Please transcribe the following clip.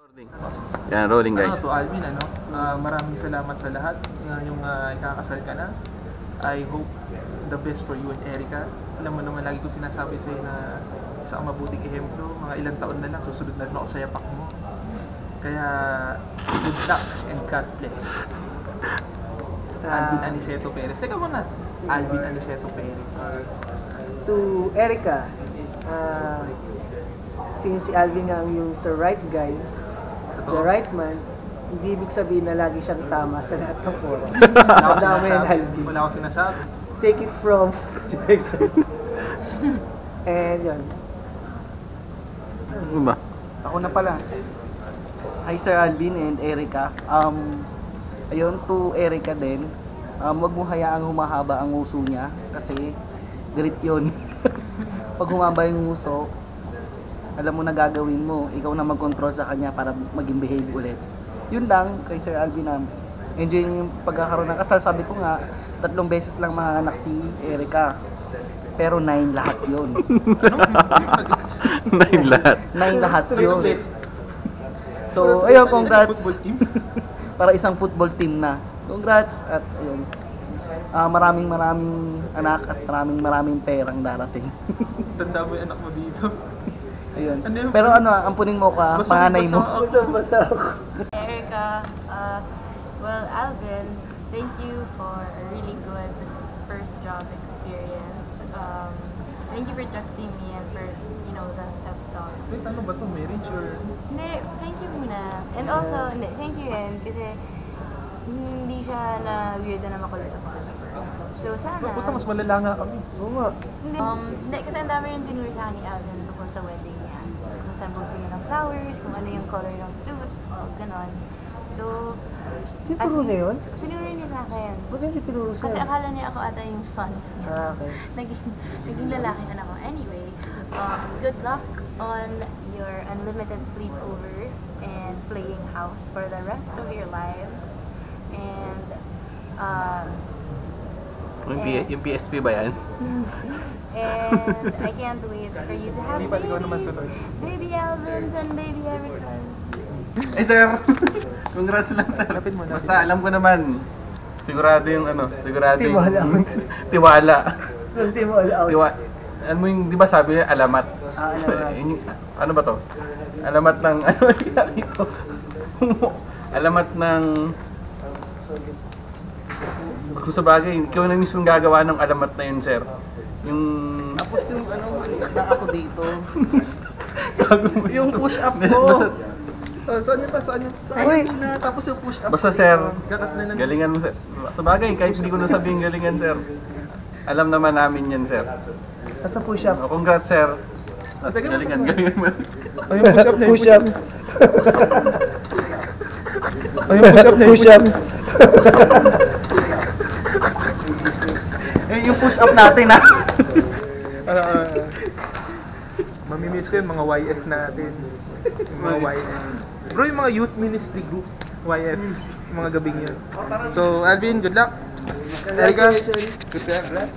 Rolling. Yan, rolling guys. To Alvin, maraming salamat sa lahat. Yung ikakasal ka na. I hope the best for you and Erica. Alam mo naman, lagi ko sinasabi sa'yo na isa kang mabuting ehemplo. Mga ilang taon na lang, susunod na rin ako sa yapak mo. Kaya, good luck and God bless. Alvin Aniceto Perez. Teka muna. Alvin Aniceto Perez. To Erica, since si Alvin nga ang yung right guy, the right man, hindi ibig sabihin na lagi siyang tama sa lahat ng oras. Wala akong sinasabi. Take it from and yun. Ano ba? Ako na pala. Hi Sir Alvin and Erica. Ayun, to Erica din. Wag mo hayaang humahaba ang uso niya kasi galit yun. Pag humaba yung uso, alam mo na gagawin mo, ikaw na mag-control sa kanya para maging behave ulit. Yun lang kay Sir Alvin. Enjoy yung pagkakaroon ng kasal. Sabi ko nga, 3 beses lang manganak si Erica. Pero 9 lahat yun. 9 lahat. 9 lahat yun. So, ayun, congrats. Para isang football team na. Congrats at ayun. Maraming anak at maraming perang darating. Tanda mo yung anak mo dito. Ayun. Pero ampunin mo ka, panganay mo. Basa ako. Erica, well, Alvin, thank you for a really good first job experience. Thank you for trusting me and for, the pep talk. Wait, ano ba to? Marriage or? Hindi, thank you muna. And also, thank you rin kasi hindi siya na weird na makulit ako. So, sana. Puta, mas malala nga kami. Oo nga. Hindi, kasi ang dami rin tinuro sa akin ni Alvin tungkol sa wedding niya. Kung saan bumili ng flowers, kung ano yung color ng suit, o ganon. So, Tinuro niya yun? tinuro niya sa akin. Ba't hindi tinuro Kasi sa'yo? akala niya ako ata yung son. Okay. Naging lalaki na ako. Anyway, good luck on your unlimited sleepovers and playing house for the rest of your lives. And, Yung PSP ba yan? and I can't wait for you to have Hindi pa, ikaw naman babies. sunod. Baby Alvins and baby Ericas. Eh sir, congrats lang sir. Lapit mo na. Basta alam ko naman, sigurado yung sigurado yung Tiwala. tiwala. Hindi mo all out. Ano mo yung, di ba sabi niya, alamat? Alamat. Ano ba to? Alamat ng, ano ito? Alamat ng, kung sa bagay, ikaw na mismo gagawa ng alamat na yun, sir. Yung, Tapos yung na ako dito. gagawin Yung push up Basta, ko. Saan niya? Uy! Tapos yung push up. basta sir, Kakat na lang. galingan mo sir. Sa bagay, kahit hindi ko na sabihin galingan, sir. Alam naman namin yan, sir. Nasa push-up. Congrats, sir. Teka, Galingan mo. Ayun, push-up na. Push-up. Ayun, push-up na. Push-up. Eh, yung push up natin ha. Mamimiss ko yung mga YF natin. Yung mga YF. Bro, yung mga youth ministry group. YF. Yung mga gabing yun. So, Alvin, good luck. Erica, Congratulations. good luck.